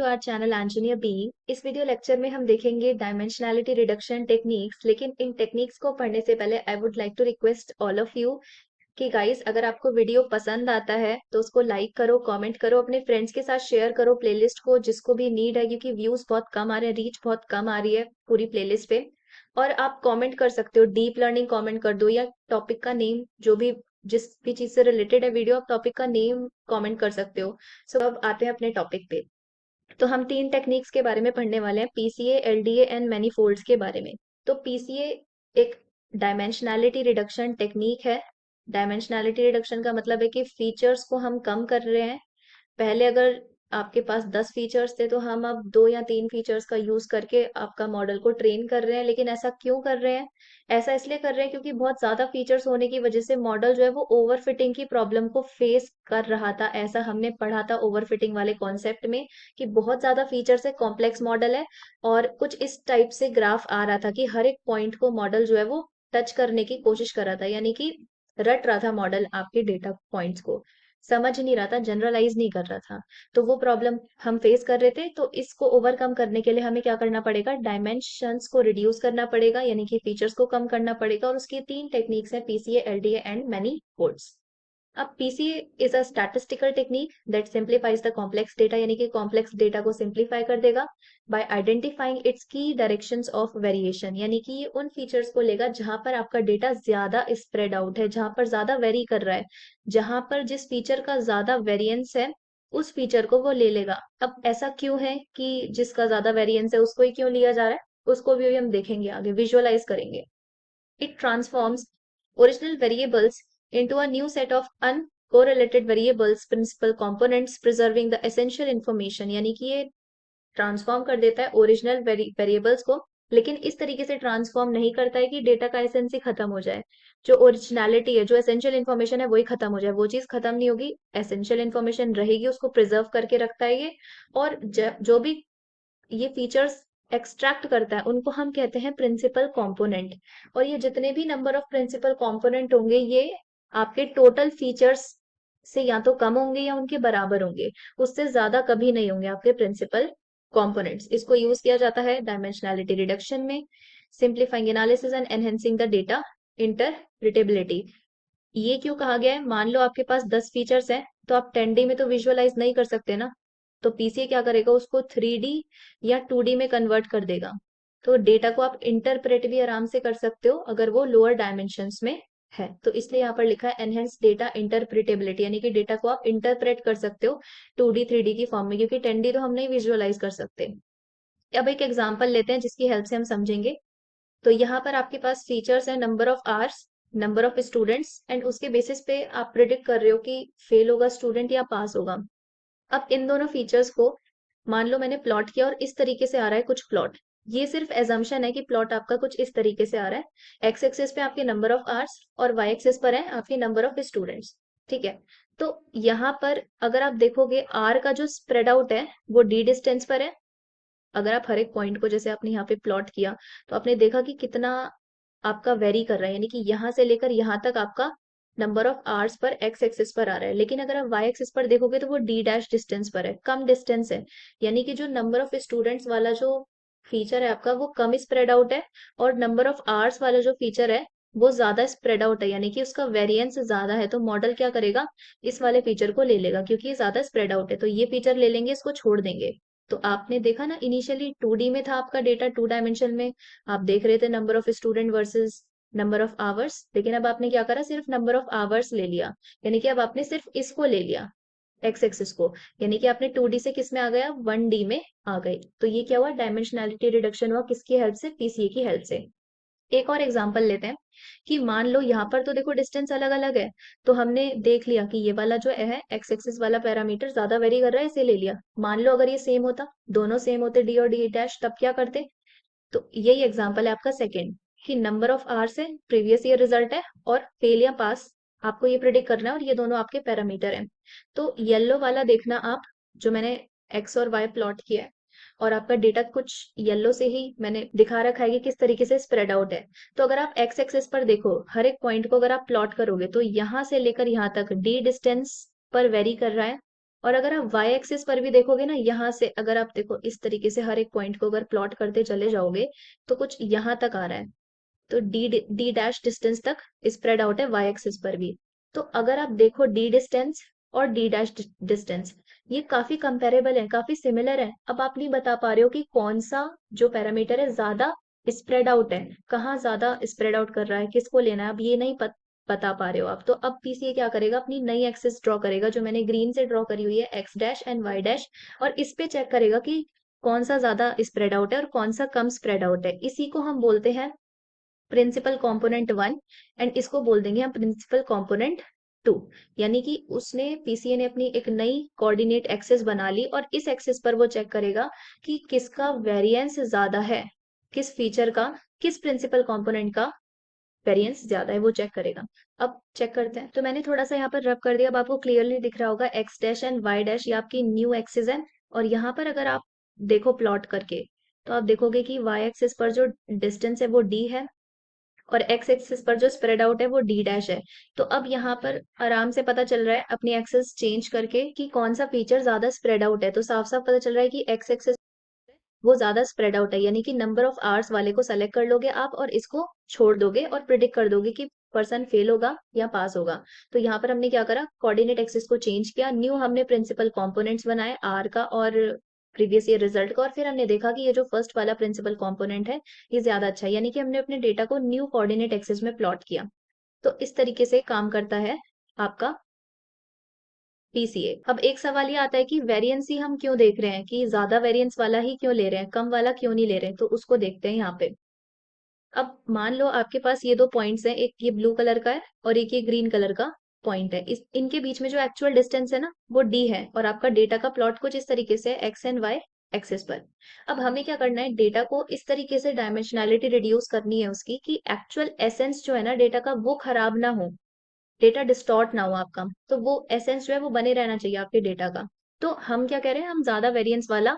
Our channel engineer B. इस video lecture में हम देखेंगे डायमेंशनैलिटी रिडक्शन टेक्निक्स। लेकिन इन टेक्निक्स को पढ़ने से पहले I would like to request all of you कि गाइस, अगर आपको वीडियो पसंद आता है तो उसको लाइक करो, कमेंट करो, अपने फ्रेंड्स के साथ शेयर करो प्लेलिस्ट को, जिसको भी नीड है, क्योंकि व्यूज बहुत कम आ रहे हैं, रीच बहुत कम आ रही है पूरी प्लेलिस्ट पे। और आप कमेंट कर सकते हो, डीप लर्निंग कमेंट कर दो, या टॉपिक का नेम, जो भी जिस भी चीज से रिलेटेड है वीडियो, आप टॉपिक का नेम कमेंट कर सकते हो। सो अब आते हैं अपने टॉपिक पे। तो हम तीन टेक्निक्स के बारे में पढ़ने वाले हैं, पीसीए, एलडीए एंड मैनीफोल्ड्स के बारे में। तो पीसीए एक डायमेंशनैलिटी रिडक्शन टेक्निक है। डायमेंशनैलिटी रिडक्शन का मतलब है कि फीचर्स को हम कम कर रहे हैं। पहले अगर आपके पास 10 फीचर्स थे तो हम अब 2 या 3 फीचर्स का यूज करके आपका मॉडल को ट्रेन कर रहे हैं। लेकिन ऐसा क्यों कर रहे हैं? ऐसा इसलिए कर रहे हैं क्योंकि बहुत ज्यादा फीचर्स होने की वजह से मॉडल जो है वो ओवरफिटिंग की प्रॉब्लम को फेस कर रहा था। ऐसा हमने पढ़ा था ओवरफिटिंग वाले कॉन्सेप्ट में, कि बहुत ज्यादा फीचर्स है, कॉम्प्लेक्स मॉडल है, और कुछ इस टाइप से ग्राफ आ रहा था कि हर एक पॉइंट को मॉडल जो है वो टच करने की कोशिश कर रहा था, यानी कि रट रहा था मॉडल आपके डेटा पॉइंट्स को, समझ नहीं रहा था, जनरलाइज नहीं कर रहा था। तो वो प्रॉब्लम हम फेस कर रहे थे। तो इसको ओवरकम करने के लिए हमें क्या करना पड़ेगा? डायमेंशंस को रिड्यूस करना पड़ेगा, यानी कि फीचर्स को कम करना पड़ेगा। और उसकी तीन टेक्निक्स हैं, पीसीए, एलडीए एंड मैनीफोल्ड्स। अब PCA is a statistical technique that simplifies the complex data, यानी कि कॉम्प्लेक्स डेटा को सिंप्लीफाई कर देगा by identifying its key directions of variation, यानी कि ये उन फीचर्स को लेगा जहां पर आपका डेटा ज्यादा स्प्रेड आउट है, जहां पर ज्यादा वेरी कर रहा है, जहां पर जिस फीचर का ज्यादा वेरिएंस है उस फीचर को वो ले लेगा। अब ऐसा क्यों है कि जिसका ज्यादा वेरिएंस है उसको ही क्यों लिया जा रहा है, उसको भी हम देखेंगे आगे, विजुअलाइज करेंगे। It transforms original variables into a new set of uncorrelated variables, principal components, preserving the essential information, यानी कि ये ट्रांसफॉर्म कर देता है ओरिजिनल वेरिएबल्स को, लेकिन इस तरीके से ट्रांसफॉर्म नहीं करता है कि डेटा का एसेंस ही खत्म हो जाए। जो ओरिजिनलिटी है, जो एसेंशियल इन्फॉर्मेशन है, वही खत्म हो जाए, वो चीज खत्म नहीं होगी, एसेंशियल इन्फॉर्मेशन रहेगी, उसको प्रिजर्व करके रखता है ये। और जो भी ये फीचर्स एक्सट्रैक्ट करता है उनको हम कहते हैं प्रिंसिपल कंपोनेंट। और ये जितने भी नंबर ऑफ प्रिंसिपल कंपोनेंट होंगे, ये आपके टोटल फीचर्स से या तो कम होंगे या उनके बराबर होंगे, उससे ज्यादा कभी नहीं होंगे आपके प्रिंसिपल कंपोनेंट्स। इसको यूज किया जाता है डायमेंशनैलिटी रिडक्शन में, simplifying analysis and enhancing the data interpretability. ये क्यों कहा गया है? मान लो आपके पास 10 फीचर्स हैं, तो आप 10D में तो विजुअलाइज नहीं कर सकते ना। तो पीसीए क्या करेगा? उसको 3D या 2D में कन्वर्ट कर देगा। तो डेटा को आप इंटरप्रेट भी आराम से कर सकते हो अगर वो लोअर डायमेंशंस में है। तो इसलिए यहाँ पर लिखा है एनहेंस डेटा इंटरप्रिटेबिलिटी, यानी कि डेटा को आप इंटरप्रेट कर सकते हो 2D 3D की फॉर्म में, क्योंकि 10D तो हम नहीं विजुअलाइज कर सकते। अब एक एग्जाम्पल लेते हैं जिसकी हेल्प से हम समझेंगे। तो यहाँ पर आपके पास फीचर्स है, number of hours, number of students, and उसके बेसिस पे आप प्रिडिक्ट कर रहे हो कि फेल होगा स्टूडेंट या पास होगा। अब इन दोनों फीचर्स को मान लो मैंने प्लॉट किया और इस तरीके से आ रहा है कुछ प्लॉट। ये सिर्फ एजम्पशन है कि प्लॉट आपका कुछ इस तरीके से आ रहा है। एक्स एक्सिस पे आपके नंबर ऑफ आवर्स और वाई एक्सिस पर है आपके नंबर ऑफ स्टूडेंट्स। ठीक है। तो यहाँ पर अगर आप देखोगे, आर का जो स्प्रेड आउट है वो डी डिस्टेंस पर है। अगर आप हर एक पॉइंट को, जैसे आपने यहाँ पे प्लॉट किया, तो आपने देखा कि कितना आपका वेरी कर रहा है, यानी कि यहाँ से लेकर यहाँ तक आपका number of hours per x axis पर आ रहा है। लेकिन अगर आप वाई एक्सिस पर देखोगे तो वो डी डैश डिस्टेंस पर है, कम डिस्टेंस है। यानी कि जो नंबर ऑफ स्टूडेंट्स वाला जो फीचर है आपका वो कम स्प्रेड आउट है, और नंबर ऑफ आवर्स वाला जो फीचर है वो ज्यादा स्प्रेड आउट है, यानी कि उसका वेरिएंस ज्यादा है। तो मॉडल क्या करेगा? इस वाले फीचर को ले लेगा, क्योंकि ये ज्यादा स्प्रेड आउट है, तो ये फीचर ले लेंगे, इसको छोड़ देंगे। तो आपने देखा ना, इनिशियली 2D में था आपका डेटा, 2 डायमेंशन में आप देख रहे थे number of student versus number of hours. लेकिन अब आपने क्या करा? सिर्फ नंबर ऑफ आवर्स ले लिया, यानी कि अब आपने सिर्फ इसको ले लिया, एक्स एक्सिस को, यानी कि आपने 2D से किस में आ गया? 1D में आ गए। तो ये क्या हुआ? डायमेंशनैलिटी रिडक्शन हुआ, किसकी हेल्प से? पीसीए की हेल्प से। एक और एग्जांपल लेते हैं कि मान लो यहाँ पर तो देखो डिस्टेंस अलग अलग है, तो हमने देख लिया कि ये वाला जो है एक्स एक्सिस वाला पैरामीटर ज्यादा वेरी कर रहा है, इसे ले लिया। मान लो अगर ये सेम होता, दोनों सेम होते, डी और डी डैश, तब क्या करते? तो यही एग्जांपल है आपका सेकंड, कि नंबर ऑफ आवर्स है, प्रीवियस ईयर रिजल्ट है, और फेल या पास आपको ये प्रिडिक्ट करना है, और ये दोनों आपके पैरामीटर हैं। तो येलो वाला देखना आप, जो मैंने एक्स और वाई प्लॉट किया है, और आपका डेटा कुछ येलो से ही मैंने दिखा रखा है कि किस तरीके से स्प्रेड आउट है। तो अगर आप एक्स एक्सिस पर देखो, हर एक पॉइंट को अगर आप प्लॉट करोगे तो यहाँ से लेकर यहाँ तक डी डिस्टेंस पर वेरी कर रहा है, और अगर आप वाई एक्सिस पर भी देखोगे ना, यहाँ से अगर आप देखो इस तरीके से हर एक पॉइंट को अगर प्लॉट करते चले जाओगे तो कुछ यहाँ तक आ रहा है। तो डी डैश डिस्टेंस तक स्प्रेड आउट है वाई एक्सिस पर भी। तो अगर आप देखो डी डिस्टेंस और डी डैश डिस्टेंस, ये काफी कंपेरेबल है, काफी सिमिलर है। अब आप नहीं बता पा रहे हो कि कौन सा जो पैरामीटर है ज्यादा स्प्रेड आउट है, कहाँ ज्यादा स्प्रेड आउट कर रहा है, किसको लेना है, अब ये नहीं बता पा रहे हो आप। तो अब पीसीए क्या करेगा, अपनी नई एक्सिस ड्रॉ करेगा जो मैंने ग्रीन से ड्रॉ करी हुई है, X dash and Y dash, और इस पे चेक करेगा कि कौन सा ज्यादा स्प्रेड आउट है और कौन सा कम स्प्रेड आउट है। इसी को हम बोलते हैं प्रिंसिपल कंपोनेंट 1, एंड इसको बोल देंगे हम प्रिंसिपल कंपोनेंट 2। यानी कि उसने पीसीए ने अपनी एक नई कोऑर्डिनेट एक्सिस बना ली और इस एक्सिस पर वो चेक करेगा कि किसका वेरिएंस ज्यादा है, किस फीचर का, किस प्रिंसिपल कंपोनेंट का वेरिएंस ज्यादा है, वो चेक करेगा। अब चेक करते हैं। तो मैंने थोड़ा सा यहाँ पर रब कर दिया, अब आपको क्लियरली दिख रहा होगा X dash and Y dash, ये आपकी न्यू एक्सिस है। और यहाँ पर अगर आप देखो प्लॉट करके, तो आप देखोगे कि वाई एक्सिस पर जो डिस्टेंस है वो डी है, और एक्स एक्सिस पर जो स्प्रेड आउट है वो डी डैश है। तो अब यहाँ पर आराम से पता चल रहा है अपनी एक्सिस चेंज करके कि कौन सा फीचर ज्यादा स्प्रेड आउट है। तो साफ साफ पता चल रहा है कि एक्स एक्सिस वो ज्यादा स्प्रेड आउट है, यानी कि नंबर ऑफ आवर्स वाले को सेलेक्ट कर लोगे आप और इसको छोड़ दोगे और प्रिडिक्ट कर दोगे कि पर्सन फेल होगा या पास होगा। तो यहाँ पर हमने क्या करा, कोऑर्डिनेट एक्सिस को चेंज किया, न्यू हमने प्रिंसिपल कंपोनेंट्स बनाए आर का और प्रीवियस ईयर रिजल्ट का, और फिर हमने देखा कि ये जो फर्स्ट वाला प्रिंसिपल कंपोनेंट है ये ज्यादा अच्छा है, यानी कि हमने अपने डेटा को न्यू कोऑर्डिनेट एक्सिस में प्लॉट किया। तो इस तरीके से काम करता है आपका पीसीए। अब एक सवाल ये आता है कि वेरिएंस ही हम क्यों देख रहे हैं, कि ज्यादा वेरिएंस वाला ही क्यों ले रहे हैं, कम वाला क्यों नहीं ले रहे हैं, तो उसको देखते हैं यहाँ पे। अब मान लो आपके पास ये दो पॉइंट्स हैं, एक ये ब्लू कलर का है और एक ये ग्रीन कलर का पॉइंट है। इस इनके बीच में जो एक्चुअल डिस्टेंस है ना वो डी है, और आपका डेटा का प्लॉट कुछ इस तरीके से एक्स एंड वाई एक्सिस पर। अब हमें क्या करना है, डेटा को इस तरीके से डायमेंशनैलिटी रिड्यूस करनी है उसकी, कि एक्चुअल एसेंस जो है ना डेटा का वो खराब ना हो, डेटा डिस्टॉर्ट ना हो आपका। तो वो एसेंस जो है वो बने रहना चाहिए आपके डेटा का। तो हम क्या कह रहे हैं, हम ज्यादा वेरिएंस वाला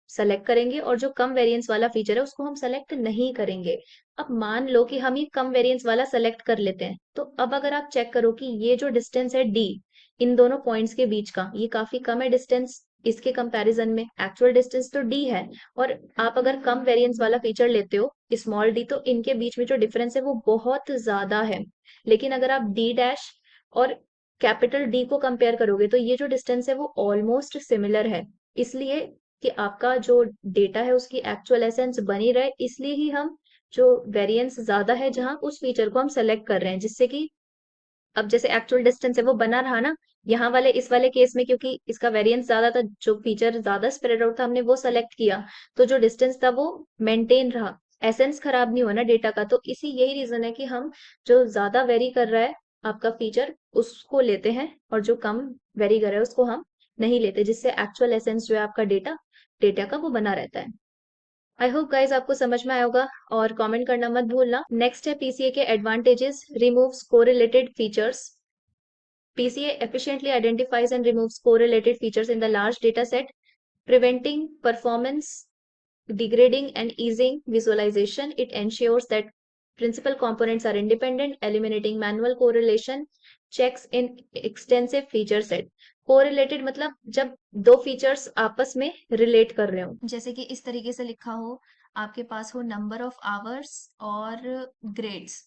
सेलेक्ट करेंगे और जो कम वेरिएंस वाला फीचर है उसको हम सेलेक्ट नहीं करेंगे। अब मान लो कि हम ये कम वेरिएंस वाला सेलेक्ट कर लेते हैं, तो अब अगर आप चेक करो कि ये जो डिस्टेंस है डी इन दोनों पॉइंट्स के बीच का, ये काफी कम है डिस्टेंस इसके कंपैरिजन में। एक्चुअल डिस्टेंस तो डी है, और आप अगर कम वेरिएंस वाला फीचर लेते हो स्मॉल डी, तो इनके बीच में जो डिफरेंस है वो बहुत ज्यादा है। लेकिन अगर आप डी डैश और कैपिटल डी को कंपेयर करोगे तो ये जो डिस्टेंस है वो ऑलमोस्ट सिमिलर है। इसलिए कि आपका जो डेटा है उसकी एक्चुअल एसेंस बनी रहे, इसलिए ही हम जो वेरिएंस ज्यादा है जहां उस फीचर को हम सेलेक्ट कर रहे हैं, जिससे कि अब जैसे एक्चुअल डिस्टेंस है वो बना रहा ना, यहाँ वाले इस वाले केस में क्योंकि इसका वेरिएंस ज्यादा था, जो फीचर ज्यादा स्प्रेड आउट था हमने वो सेलेक्ट किया, तो जो डिस्टेंस था वो मेंटेन रहा, एसेंस खराब नहीं हुआ ना डेटा का। तो इसी यही रीजन है कि हम जो ज्यादा वेरी कर रहा है आपका फीचर उसको लेते हैं, और जो कम वेरी कर रहा है उसको हम नहीं लेते, जिससे एक्चुअल एसेंस जो है आपका डेटा डेटा का वो बना रहता है। आई होप गाइज आपको समझ में आया होगा, और कमेंट करना मत भूलना। नेक्स्ट है पीसीए के advantages, removes correlated features. PCA efficiently identifies and removes correlated features in the large data set, preventing performance degrading and easing visualization. It ensures that principal components are independent, eliminating manual correlation checks in extensive feature set. Correlated मतलब जब दो features आपस में relate कर रहे हो, जैसे कि इस तरीके से लिखा हो, आपके पास हो नंबर ऑफ आवर्स और ग्रेड्स।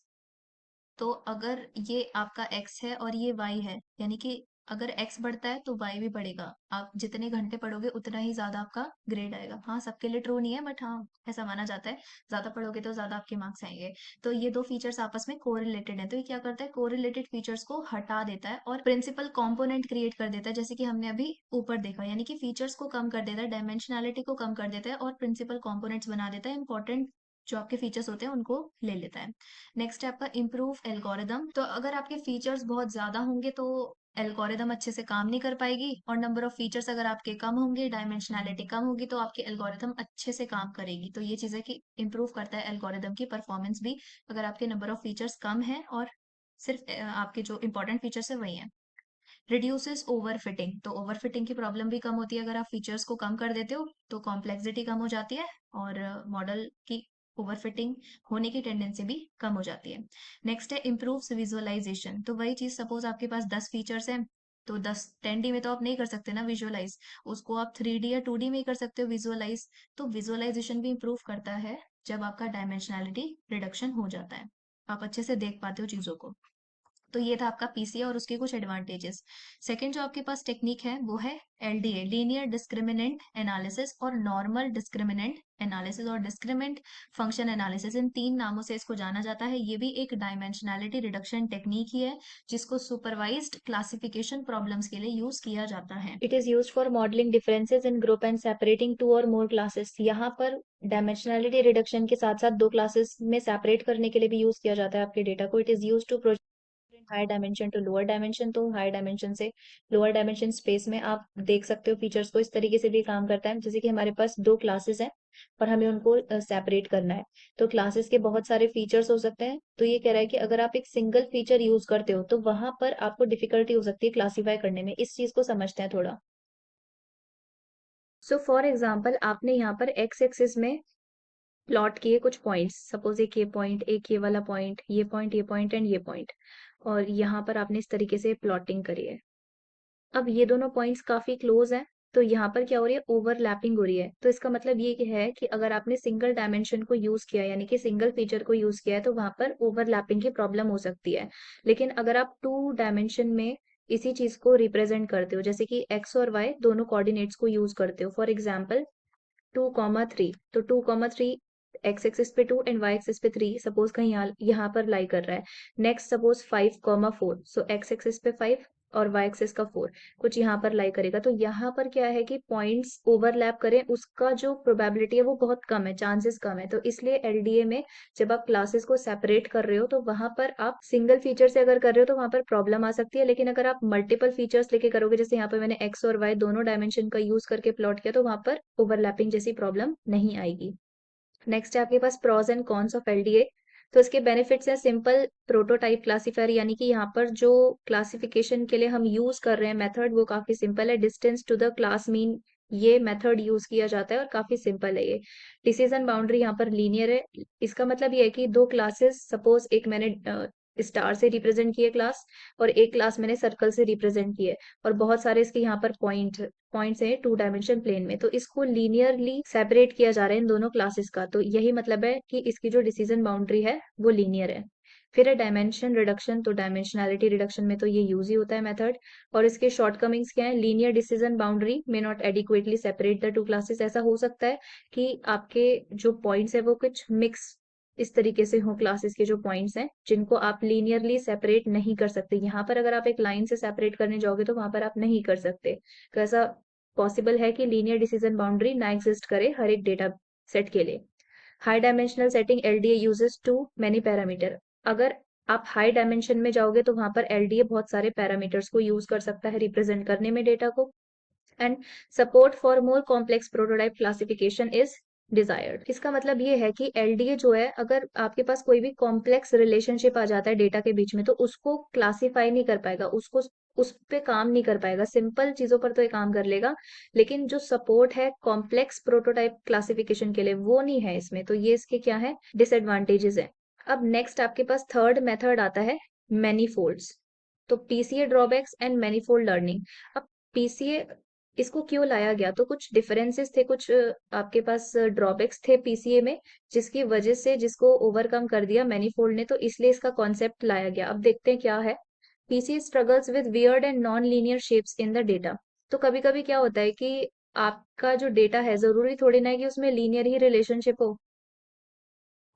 तो अगर ये आपका x है और ये y है, यानी कि अगर x बढ़ता है तो y भी बढ़ेगा। आप जितने घंटे पढ़ोगे उतना ही ज्यादा आपका ग्रेड आएगा। हाँ, सबके लिए ट्रू नहीं है, बट हाँ ऐसा माना जाता है, ज्यादा पढ़ोगे तो ज्यादा आपके मार्क्स आएंगे। तो ये दो फीचर्स आपस में कोरिलेटेड है, तो ये क्या करता है, कोरिलेटेड फीचर्स को हटा देता है और प्रिंसिपल कंपोनेंट क्रिएट कर देता है, जैसे कि हमने अभी ऊपर देखा। यानी कि फीचर्स को कम कर देता है, डायमेंशनैलिटी को कम कर देता है और प्रिंसिपल कंपोनेंट्स बना देता है, इंपॉर्टेंट जो आपके फीचर्स होते हैं उनको ले लेता है। नेक्स्ट है आपका इम्प्रूव एल्गोरिदम। तो अगर आपके फीचर्स बहुत ज्यादा होंगे तो एल्गोरिदम अच्छे से काम नहीं कर पाएगी, और नंबर ऑफ फीचर्स अगर आपके कम होंगे, डायमेंशनैलिटी कम होगी, तो आपकी एल्गोरिदम अच्छे से काम करेगी। तो ये चीज है कि इम्प्रूव करता है एल्गोरिदम की परफॉर्मेंस भी, अगर आपके नंबर ऑफ फीचर्स कम है और सिर्फ आपके जो इंपॉर्टेंट फीचर्स है वही है। रिड्यूसेस ओवरफिटिंग, तो ओवरफिटिंग की प्रॉब्लम भी कम होती है अगर आप फीचर्स को कम कर देते हो, तो कॉम्प्लेक्सिटी कम हो जाती है और मॉडल की ओवरफिटिंग होने की टेंडेंसी भी कम हो जाती है। नेक्स्ट है इम्प्रूव्स विजुअलाइजेशन। तो वही चीज, सपोज आपके पास 10 फीचर्स हैं तो 10-10D में तो आप नहीं कर सकते ना विजुअलाइज, उसको आप 3D या 2D में ही कर सकते हो विजुअलाइज। तो विजुअलाइजेशन भी इम्प्रूव करता है जब आपका डायमेंशनैलिटी रिडक्शन हो जाता है, आप अच्छे से देख पाते हो चीजों को। तो ये था आपका पीसीए और उसके कुछ एडवांटेजेस। सेकंड जो आपके पास टेक्निक है वो है एलडीए, लीनियर डिस्क्रिमिनेंट एनालिसिस, और नॉर्मल डिस्क्रिमिनेंट एनालिसिस, और डिस्क्रिमिनेंट फंक्शन एनालिसिस, इन तीन नामों से इसको जाना जाता है। ये भी एक डायमेंशनैलिटी रिडक्शन टेक्निक ही है जिसको सुपरवाइज्ड क्लासिफिकेशन प्रॉब्लम्स के लिए यूज किया जाता है। It is use for modelling differences in group and separating two or more classes. यहाँ पर डायमेंशनैलिटी रिडक्शन के साथ साथ दो क्लासेस में सेपरेट करने के लिए भी यूज किया जाता है आपके डेटा को। It is use to high dimension to lower dimension. तो हाई डायमेंशन से लोअर डायमेंशन स्पेस में आप देख सकते हो फीचर्स को। इस तरीके से भी काम करता है, जैसे कि हमारे पास दो क्लासेस हैं और हमें उनको सेपरेट करना है। तो क्लासेस के बहुत सारे फीचर्स हो सकते हैं। तो ये कह रहा है कि अगर आप एक सिंगल फीचर यूज करते हो तो वहां पर आपको डिफिकल्टी हो सकती है क्लासीफाई करने में। इस चीज को समझते हैं थोड़ा। सो फॉर एग्जाम्पल, आपने यहाँ पर एक्स एक्सिस में प्लॉट किए कुछ पॉइंट्स, सपोज एक ये पॉइंट, एक ये वाला पॉइंट, ये पॉइंट, ये पॉइंट एंड ये पॉइंट, और यहाँ पर आपने इस तरीके से प्लॉटिंग करी है। अब ये दोनों पॉइंट्स काफी क्लोज हैं, तो यहाँ पर क्या हो रही है, ओवरलैपिंग हो रही है। तो इसका मतलब ये है कि अगर आपने सिंगल डायमेंशन को यूज किया, यानी कि सिंगल फीचर को यूज किया है, तो वहां पर ओवरलैपिंग की प्रॉब्लम हो सकती है। लेकिन अगर आप 2 डायमेंशन में इसी चीज को रिप्रेजेंट करते हो, जैसे कि एक्स और वाई दोनों कोऑर्डिनेट्स को यूज करते हो, फॉर एग्जाम्पल 2,3, तो 2,3 एक्स एक्सिस पे 2 एंड वाई एक्सिस पे 3, सपोज कहीं यहाँ पर लाई कर रहा है। नेक्स्ट सपोज 5,4, सो एक्स एक्सिस पे 5 और वाई एक्सिस का 4 कुछ यहाँ पर लाई करेगा। तो यहाँ पर क्या है कि पॉइंट्स ओवरलैप करें, उसका जो प्रोबेबिलिटी है वो बहुत कम है, चांसेस कम है। तो इसलिए एलडीए में जब आप क्लासेस को सेपरेट कर रहे हो तो वहां पर आप सिंगल फीचर से अगर कर रहे हो तो वहां पर प्रॉब्लम आ सकती है। लेकिन अगर आप मल्टीपल फीचर्स लेके करोगे, जैसे यहाँ पर मैंने एक्स और वाई दोनों डायमेंशन का यूज करके प्लॉट किया, तो वहां पर ओवरलैपिंग जैसी प्रॉब्लम नहीं आएगी। नेक्स्ट है आपके पास pros and cons of LDA. तो इसके बेनिफिट्स है सिंपल प्रोटोटाइप क्लासीफायर, यानी कि यहाँ पर जो क्लासिफिकेशन के लिए हम यूज कर रहे हैं मेथड वो काफी सिंपल है। Distance to the class mean, ये मेथड यूज किया जाता है और काफी सिंपल है ये। डिसीजन बाउंड्री यहाँ पर लीनियर है। इसका मतलब ये है कि दो क्लासेस, सपोज एक मैंने स्टार से रिप्रेजेंट किए क्लास, और एक क्लास मैंने सर्कल से रिप्रेजेंट किए, और बहुत सारे इसके यहाँ पर पॉइंट्स हैं 2 डायमेंशन प्लेन में, तो इसको लीनियरली सेपरेट किया जा रहा है इन दोनों क्लासेस का। तो यही मतलब है कि इसकी जो डिसीजन बाउंड्री है वो लीनियर है। फिर है डायमेंशन रिडक्शन। तो डायमेंशनैलिटी रिडक्शन में तो ये यूज ही होता है मेथड। और इसके शॉर्टकमिंग्स क्या है, linear decision boundary may not adequately separate the two classes. ऐसा हो सकता है कि आपके जो पॉइंट्स है वो कुछ मिक्स इस तरीके से हो, क्लासेस के जो पॉइंट्स हैं जिनको आप लीनियरली सेपरेट नहीं कर सकते। यहाँ पर अगर आप एक लाइन से सेपरेट करने जाओगे तो वहां पर आप नहीं कर सकते। तो ऐसा पॉसिबल है कि लीनियर डिसीजन बाउंड्री ना एग्जिस्ट करे हर एक डेटा सेट के लिए। High dimensional setting LDA uses too many parameter. अगर आप हाई डायमेंशन में जाओगे तो वहां पर एलडीए बहुत सारे पैरामीटर्स को यूज कर सकता है रिप्रेजेंट करने में डेटा को। And support for more complex prototype classification is desired. इसका मतलब ये है कि एलडीए जो है, अगर आपके पास कोई भी कॉम्प्लेक्स रिलेशनशिप आ जाता है डेटा के बीच में, तो उसको क्लासिफाई नहीं कर पाएगा, उसको उस पे काम नहीं कर पाएगा। सिंपल चीजों पर तो ये काम कर लेगा, लेकिन जो सपोर्ट है कॉम्प्लेक्स प्रोटोटाइप क्लासिफिकेशन के लिए वो नहीं है इसमें। तो ये इसके क्या है, डिसएडवांटेजेस है। अब नेक्स्ट आपके पास थर्ड मेथड आता है मैनीफोल्ड्स। तो PCA drawbacks and manifold learning. अब पीसीए इसको क्यों लाया गया, तो कुछ डिफरेंसेस थे, कुछ आपके पास ड्रॉबैक्स थे पीसीए में, जिसकी वजह से जिसको ओवरकम कर दिया मैनीफोल्ड ने, तो इसलिए इसका कॉन्सेप्ट लाया गया। अब देखते हैं क्या है। PCA struggles with weird and non linear shapes in the data. तो कभी कभी क्या होता है कि आपका जो डेटा है, जरूरी थोड़ी ना है कि उसमें लीनियर ही रिलेशनशिप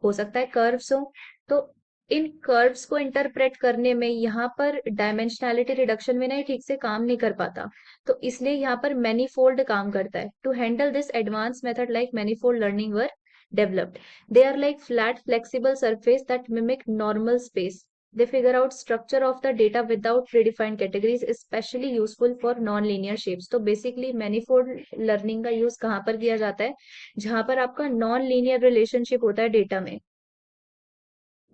हो सकता है कर्व्स हो। तो इन कर्व्स को इंटरप्रेट करने में यहाँ पर डायमेंशनैलिटी रिडक्शन में ना ये ठीक से काम नहीं कर पाता। तो इसलिए यहाँ पर मैनीफोल्ड काम करता है। To handle this advance method like manifold learning were developed. They are like flat, flexible surface that mimic normal space. They figure out structure of the data without predefined categories, especially useful for non-linear shapes. तो basically manifold learning का use कहाँ पर किया जाता है, जहां पर आपका नॉन लीनियर रिलेशनशिप होता है डेटा में,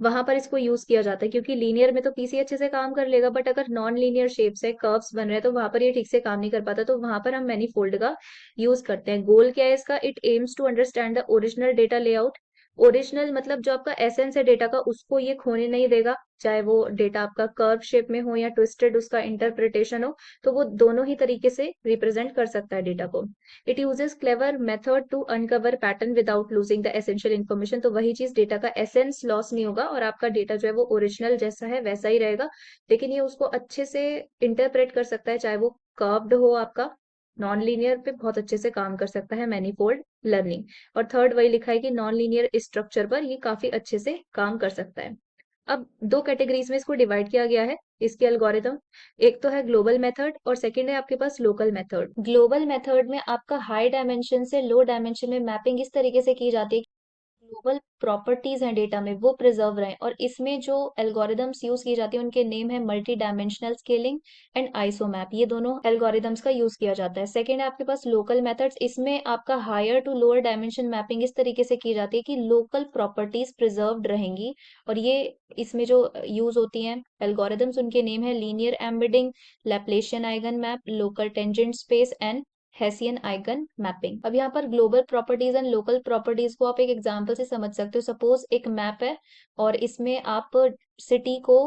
वहां पर इसको यूज किया जाता है। क्योंकि लीनियर में तो पीसी अच्छे से काम कर लेगा, बट अगर नॉन लीनियर शेप्स है, कर्व्स बन रहे हैं, तो वहां पर ये ठीक से काम नहीं कर पाता। तो वहां पर हम मैनीफोल्ड का यूज करते हैं। गोल क्या है इसका, it aims to understand the original data layout. Original मतलब जो आपका एसेंस है डेटा का, उसको ये खोने नहीं देगा। चाहे वो डेटा आपका कर्व शेप में हो या ट्विस्टेड उसका इंटरप्रिटेशन हो, तो वो दोनों ही तरीके से रिप्रेजेंट कर सकता है डेटा को। It uses clever method to uncover pattern without losing the essential information. तो वही चीज, डेटा का एसेंस लॉस नहीं होगा और आपका डेटा जो है वो ओरिजिनल जैसा है वैसा ही रहेगा, लेकिन ये उसको अच्छे से इंटरप्रेट कर सकता है, चाहे वो कर्व्ड हो आपका, नॉन लीनियर पे बहुत अच्छे से काम कर सकता है मैनीफोल्ड लर्निंग। और थर्ड वही लिखा है कि नॉन लीनियर स्ट्रक्चर पर ये काफी अच्छे से काम कर सकता है। अब दो कैटेगरीज में इसको डिवाइड किया गया है, इसके एल्गोरिदम। एक तो है ग्लोबल मेथड और सेकंड है आपके पास लोकल मेथड। ग्लोबल मेथड में आपका हाई डायमेंशन से लो डायमेंशन में मैपिंग इस तरीके से की जाती है, ग्लोबल प्रॉपर्टीज हैं डेटा में वो प्रिजर्व रहे। और इसमें जो एल्गोरिदम्स यूज की जाती है उनके नेम है मल्टी डायमेंशनल स्केलिंग एंड आइसोमैप। ये दोनों एल्गोरिदम्स का यूज किया जाता है। सेकंड है आपके पास लोकल मेथड्स, इसमें आपका higher to lower dimension mapping इस तरीके से की जाती है कि लोकल प्रॉपर्टीज प्रिजर्व्ड रहेंगी। और ये इसमें जो यूज होती हैं एल्गोरिदम्स उनके नेम है linear embedding, Laplacian eigen map, local tangent space and Hessian eigen mapping. अब यहाँ पर global properties and local properties को आप एक एग्जांपल से समझ सकते हो। सपोज एक मैप है और इसमें आप सिटी को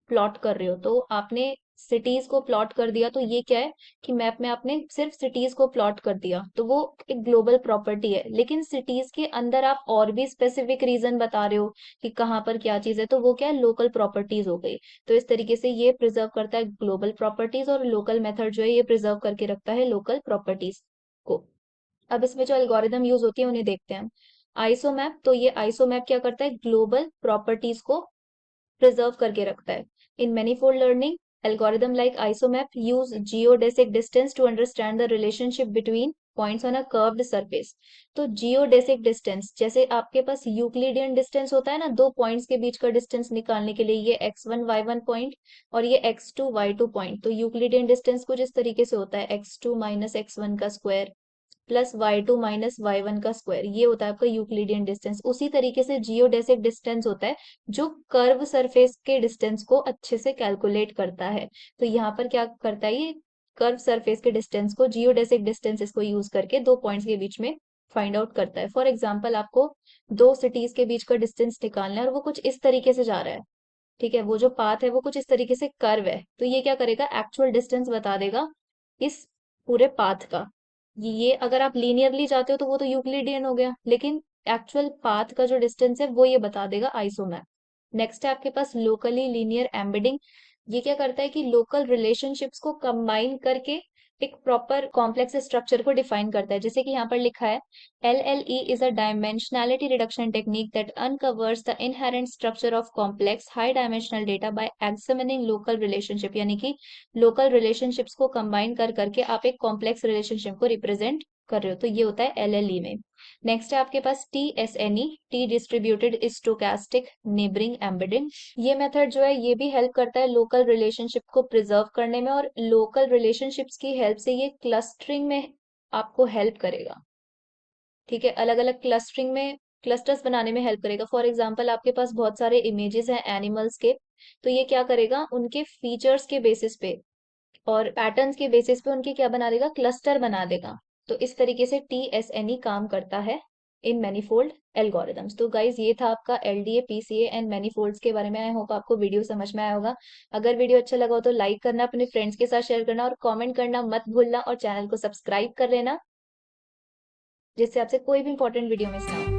प्लॉट कर रहे हो, तो आपने सिटीज को प्लॉट कर दिया, तो ये क्या है कि मैप में आपने सिर्फ सिटीज को प्लॉट कर दिया, तो वो एक ग्लोबल प्रॉपर्टी है। लेकिन सिटीज के अंदर आप और भी स्पेसिफिक रीजन बता रहे हो कि कहाँ पर क्या चीज है, तो वो क्या है, लोकल प्रॉपर्टीज हो गई। तो इस तरीके से ये प्रिजर्व करता है ग्लोबल प्रॉपर्टीज और लोकल मेथड जो है ये प्रिजर्व करके रखता है लोकल प्रॉपर्टीज को। अब इसमें जो एल्गोरिदम यूज होती है उन्हें देखते हैं हम। आइसोमैप, तो ये आइसोमैप क्या करता है, ग्लोबल प्रॉपर्टीज को प्रिजर्व करके रखता है। In manifold learning, algorithm like isomap use geodesic distance to understand the relationship between points on a curved surface। तो geodesic distance, जैसे आपके पास यूक्लिडियन डिस्टेंस होता है ना, दो पॉइंट्स के बीच का डिस्टेंस निकालने के लिए, ये x1 y1 पॉइंट और ये x2 y2 पॉइंट। तो यूक्लिडियन डिस्टेंस कुछ इस तरीके से होता है, x2 माइनस x1 का square plus y2 minus y1 का स्क्वायर, ये होता है आपका यूक्लिडियन डिस्टेंस। उसी तरीके से जियोडेसिक डिस्टेंस होता है जो कर्व सरफेस के डिस्टेंस को अच्छे से कैलकुलेट करता है। तो यहाँ पर क्या करता है, ये कर्व सरफेस के डिस्टेंस को, जियोडेसिक डिस्टेंस इसको यूज करके दो पॉइंट्स के बीच में फाइंड आउट करता है। फॉर एग्जाम्पल, आपको दो सिटीज के बीच का डिस्टेंस निकालना है और वो कुछ इस तरीके से जा रहा है, ठीक है, वो जो पाथ है वो कुछ इस तरीके से कर्व है, तो ये क्या करेगा, एक्चुअल डिस्टेंस बता देगा इस पूरे पाथ का। ये अगर आप लीनियरली जाते हो तो वो तो यूक्लिडियन हो गया, लेकिन एक्चुअल पाथ का जो डिस्टेंस है वो ये बता देगा आइसोमैप। नेक्स्ट है आपके पास लोकली लीनियर एम्बेडिंग। ये क्या करता है कि लोकल रिलेशनशिप्स को कंबाइन करके एक प्रॉपर कॉम्प्लेक्स स्ट्रक्चर को डिफाइन करता है। जैसे कि यहाँ पर लिखा है, LLE is a dimensionality reduction technique that uncovers the inherent structure of complex high dimensional data by examining local relationship। यानी कि लोकल रिलेशनशिप्स को कंबाइन कर करके आप एक कॉम्प्लेक्स रिलेशनशिप को रिप्रेजेंट कर रहे हो, तो ये होता है LLE में। नेक्स्ट है आपके पास TSNE, T distributed stochastic neighbouring embedding. ये मेथड जो है ये भी हेल्प करता है लोकल रिलेशनशिप को प्रिजर्व करने में, और लोकल रिलेशनशिप्स की हेल्प से ये क्लस्टरिंग में आपको हेल्प करेगा। ठीक है, अलग अलग क्लस्टरिंग में, क्लस्टर्स बनाने में हेल्प करेगा। फॉर एग्जाम्पल, आपके पास बहुत सारे इमेजेस हैं एनिमल्स के, तो ये क्या करेगा, उनके फीचर्स के बेसिस पे और पैटर्न्स के बेसिस पे उनके क्या बना देगा, क्लस्टर बना देगा। तो इस तरीके से TSNE काम करता है इन मैनीफोल्ड एल्गोरिदम्स। तो गाइज ये था आपका LDA, PCA एंड मैनीफोल्ड्स के बारे में। आई होप आपको वीडियो समझ में आया होगा। अगर वीडियो अच्छा लगा हो तो लाइक करना, अपने फ्रेंड्स के साथ शेयर करना और कमेंट करना मत भूलना, और चैनल को सब्सक्राइब कर लेना जिससे आपसे कोई भी इंपॉर्टेंट वीडियो मिस ना हो।